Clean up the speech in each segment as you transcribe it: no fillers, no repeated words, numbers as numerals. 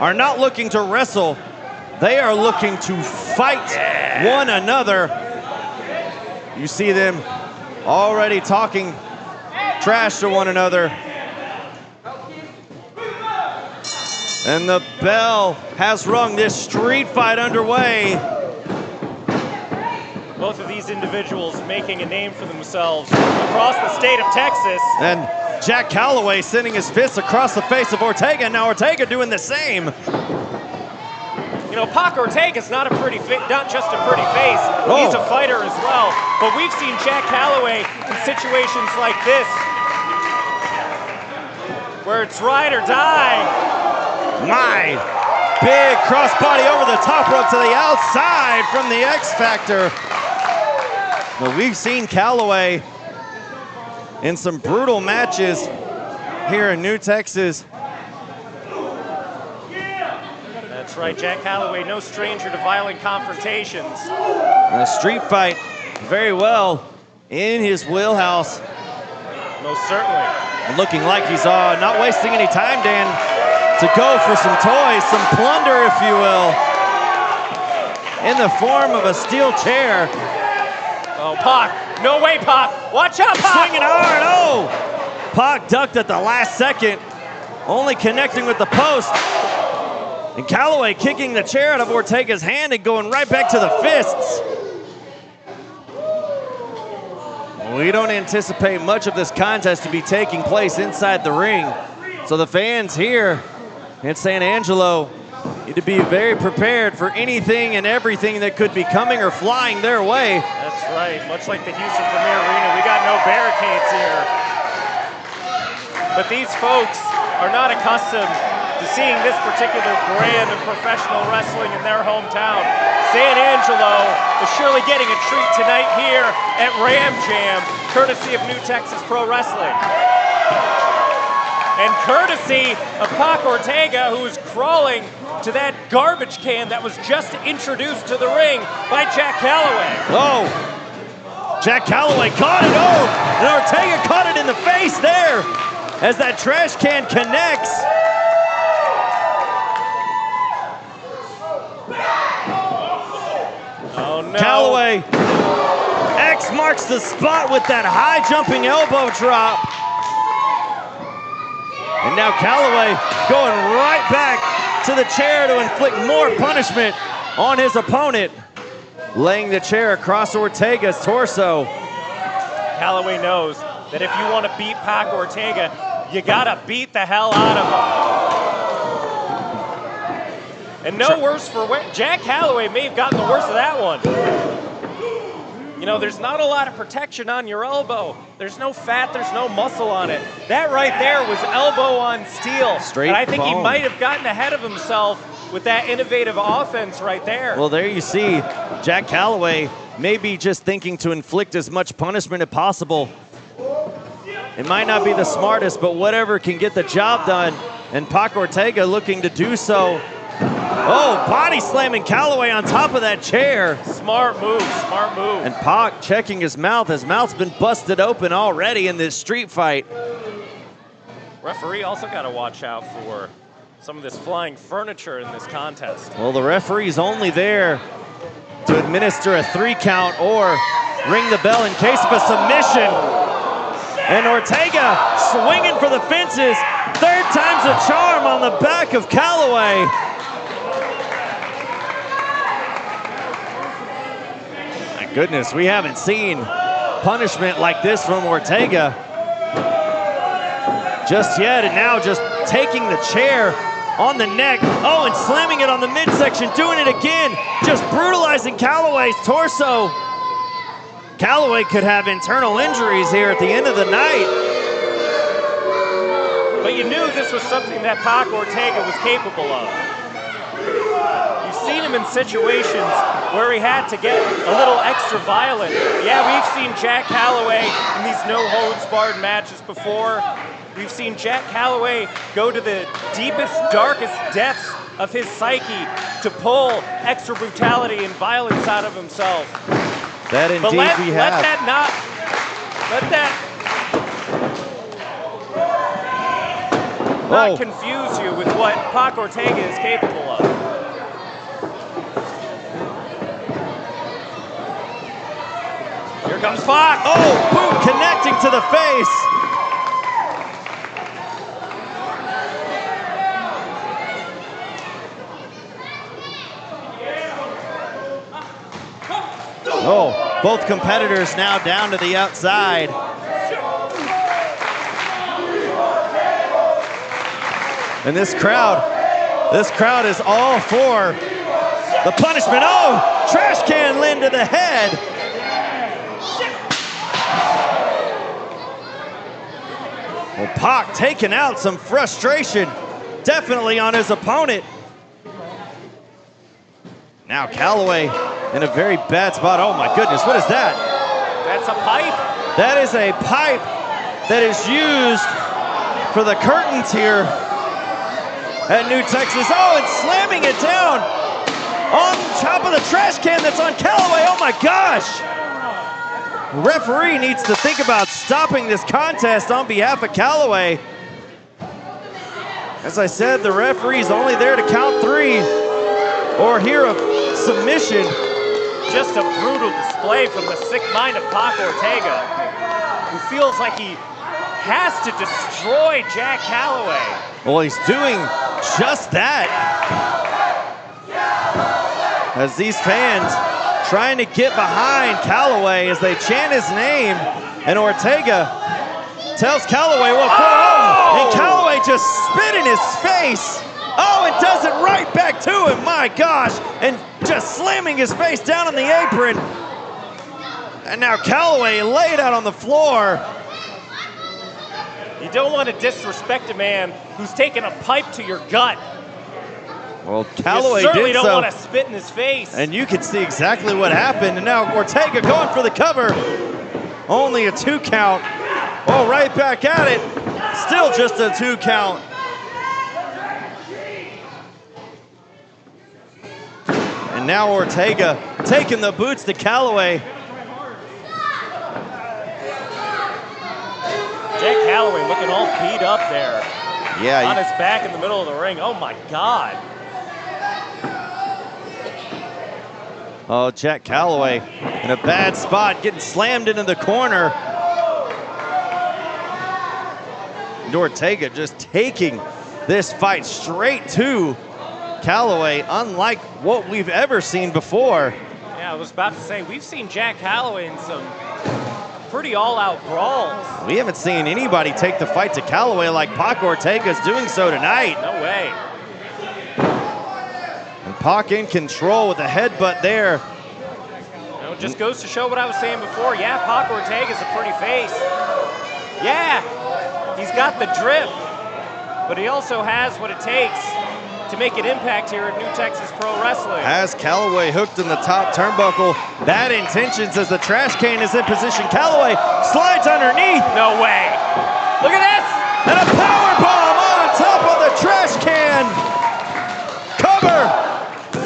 are not looking to wrestle. They are looking to fight one another. You see them already talking trash to one another. And the bell has rung, this street fight underway. Both of these individuals making a name for themselves across the state of Texas. And Jak Calloway sending his fist across the face of Ortega. Now Ortega doing the same. You know, Pac Ortega's not just a pretty face. Oh. He's a fighter as well. But we've seen Jak Calloway in situations like this, where it's ride or die. My, big crossbody over the top rope to the outside from the X Factor. Well, we've seen Calloway in some brutal matches here in New Texas. That's right, Jak Calloway, no stranger to violent confrontations. A street fight, very well in his wheelhouse. Most certainly. Looking like he's not wasting any time, Dan, to go for some toys, some plunder, if you will, in the form of a steel chair. Oh, Pac, no way, Pac. Watch out, Pac. Swinging hard, oh! Pac ducked at the last second, only connecting with the post. And Calloway kicking the chair out of Ortega's hand and going right back to the fists. We don't anticipate much of this contest to be taking place inside the ring. So the fans here in San Angelo need to be very prepared for anything and everything that could be coming or flying their way. That's right, much like the Houston Premier Arena, we got no barricades here. But these folks are not accustomed to seeing this particular brand of professional wrestling in their hometown. San Angelo is surely getting a treat tonight here at Ram Jam, courtesy of New Texas Pro Wrestling. And courtesy of Pac Ortega, who is crawling to that garbage can that was just introduced to the ring by Jak Calloway. Oh, Jak Calloway caught it, oh, and Ortega caught it in the face there as that trash can connects. Oh no. Calloway, X marks the spot with that high jumping elbow drop. And now Calloway going right back to the chair to inflict more punishment on his opponent, laying the chair across Ortega's torso. Calloway knows that if you want to beat Pac Ortega, you gotta beat the hell out of him. And no worse for wear. Jak Calloway may have gotten the worst of that one. You know, there's not a lot of protection on your elbow. There's no fat, there's no muscle on it. That right there was elbow on steel. Straight and I think he bone. might have gotten ahead of himself with that innovative offense right there. Well, there you see Jak Calloway maybe just thinking to inflict as much punishment as possible. It might not be the smartest, but whatever can get the job done. And Pac Ortega looking to do so. Oh, body slamming Calloway on top of that chair. Smart move, smart move. And Pac checking his mouth. His mouth's been busted open already in this street fight. Referee also got to watch out for some of this flying furniture in this contest. Well, the referee's only there to administer a 3 count or ring the bell in case of a submission. And Ortega swinging for the fences. 3rd time's a charm on the back of Calloway. My goodness, we haven't seen punishment like this from Ortega just yet. And now just taking the chair on the neck. Oh, and slamming it on the midsection, doing it again. Just brutalizing Calloway's torso. Calloway could have internal injuries here at the end of the night. But you knew this was something that Pac Ortega was capable of. You've seen him in situations where he had to get a little extra violent. Yeah, we've seen Jak Calloway in these no-holds-barred matches before. We've seen Jak Calloway go to the deepest, darkest depths of his psyche to pull extra brutality and violence out of himself. That indeed we have. not confuse you with what Pac Ortega is capable of. Here comes Pac. Oh, boot connecting to the face. Oh, both competitors now down to the outside. And this crowd is all for the punishment. Oh, trash can land to the head. Well, Pac taking out some frustration, definitely on his opponent. Now Calloway in a very bad spot. Oh my goodness, what is that? That's a pipe. That is a pipe that is used for the curtains here at New Texas. Oh, and slamming it down on top of the trash can that's on Calloway. Oh my gosh. The referee needs to think about stopping this contest on behalf of Calloway. As I said, the referee's only there to count 3 or hear a submission. Just a brutal display from the sick mind of Pac Ortega, who feels like he has to destroy Jak Calloway. Well, he's doing just that. As these fans trying to get behind Calloway as they chant his name, and Ortega tells Calloway what for. Oh! And Calloway just spit in his face. Oh, and does it right back to him, my gosh. And just slamming his face down on the apron. And now Calloway laid out on the floor. You don't want to disrespect a man who's taken a pipe to your gut. Well, Calloway you certainly did don't so. want to spit in his face. And you can see exactly what happened. And now Ortega going for the cover. Only a 2 count. Oh, right back at it. Still just a 2 count. And now Ortega taking the boots to Calloway. Jak Calloway looking all beat up there. Yeah. On his back in the middle of the ring. Oh my God. Oh, Jak Calloway in a bad spot, getting slammed into the corner. And Ortega just taking this fight straight to Calloway, unlike what we've ever seen before. Yeah, I was about to say, we've seen Jak Calloway in some pretty all-out brawls. We haven't seen anybody take the fight to Calloway like Pac Ortega's doing so tonight. No way. And Pac in control with a headbutt there. You know, it just goes to show what I was saying before. Yeah, Pac Ortega's a pretty face. Yeah, he's got the drip, but he also has what it takes to make an impact here at New Texas Pro Wrestling. Has Calloway hooked in the top turnbuckle. Bad intentions as the trash can is in position. Calloway slides underneath. No way. Look at this. And a power bomb on top of the trash can. Cover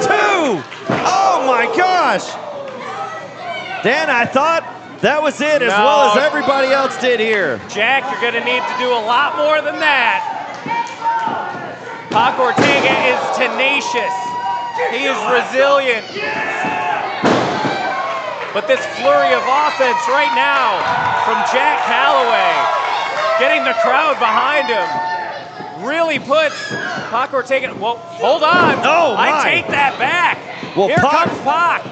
2. Oh my gosh. Dan, I thought that was it, as well as everybody else did here. Jak, you're gonna need to do a lot more than that. Pac Ortega is tenacious. He is resilient. But this flurry of offense right now from Jak Calloway, getting the crowd behind him, really puts Pac Ortega. Well, hold on. Oh, my. I take that back. Well, Here comes Pac.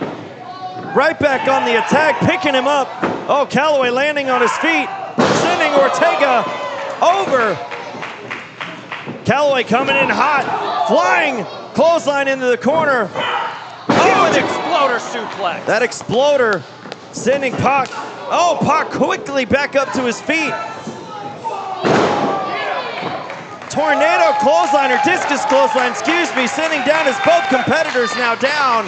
Right back on the attack, picking him up. Oh, Calloway landing on his feet, sending Ortega over. Calloway coming in hot, flying clothesline into the corner. Oh, Huge exploder suplex. That exploder sending Pac. Oh, Pac quickly back up to his feet. Tornado clothesline, or discus clothesline, excuse me, sending down as both competitors now down.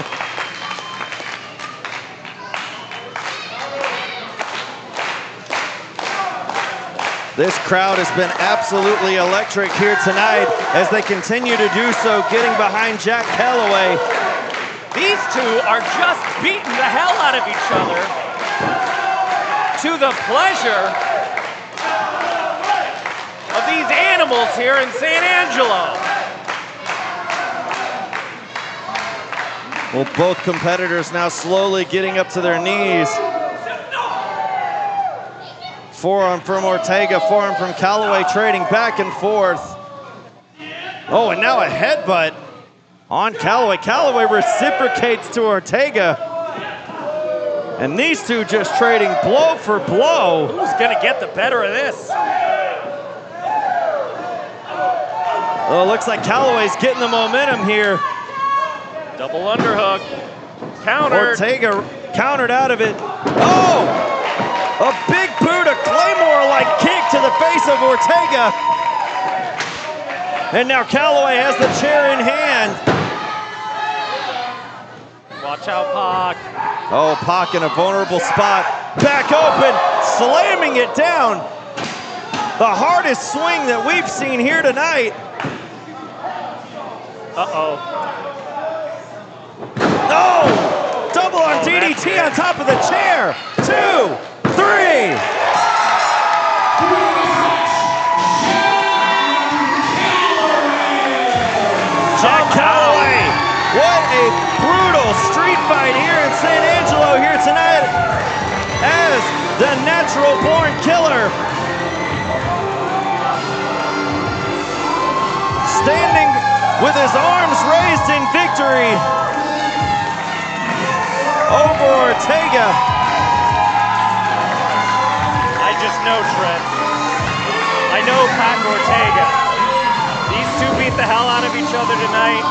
This crowd has been absolutely electric here tonight as they continue to do so, getting behind Jak Calloway. These two are just beating the hell out of each other to the pleasure of these animals here in San Angelo. Well, both competitors now slowly getting up to their knees. Forearm from Ortega, forearm from Calloway, trading back and forth. Oh, and now a headbutt on Calloway. Calloway reciprocates to Ortega. And these two just trading blow for blow. Who's gonna get the better of this? Oh, looks like Calloway's getting the momentum here. Double underhook. Countered. Ortega countered out of it. Oh! A big boot, a Claymore-like kick to the face of Ortega. And now Calloway has the chair in hand. Watch out, Pac. Oh, Pac in a vulnerable spot. Back open, slamming it down. The hardest swing that we've seen here tonight. Uh-oh. Oh! Double on DDT on top of the chair. 2, 3. Jak Calloway. What a brutal street fight here in San Angelo here tonight as the natural born killer. Standing with his arms raised in victory over Ortega. I just know, Trent. I know Pac Ortega. These two beat the hell out of each other tonight.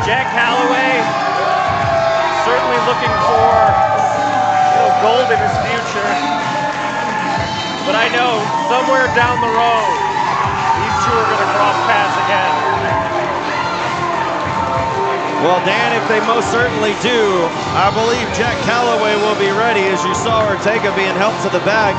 Jak Calloway certainly looking for gold in his future. But I know somewhere down the road, these two are going to cross paths again. Well, Dan, if they most certainly do, I believe Jak Calloway will be ready, as you saw Ortega being helped to the back.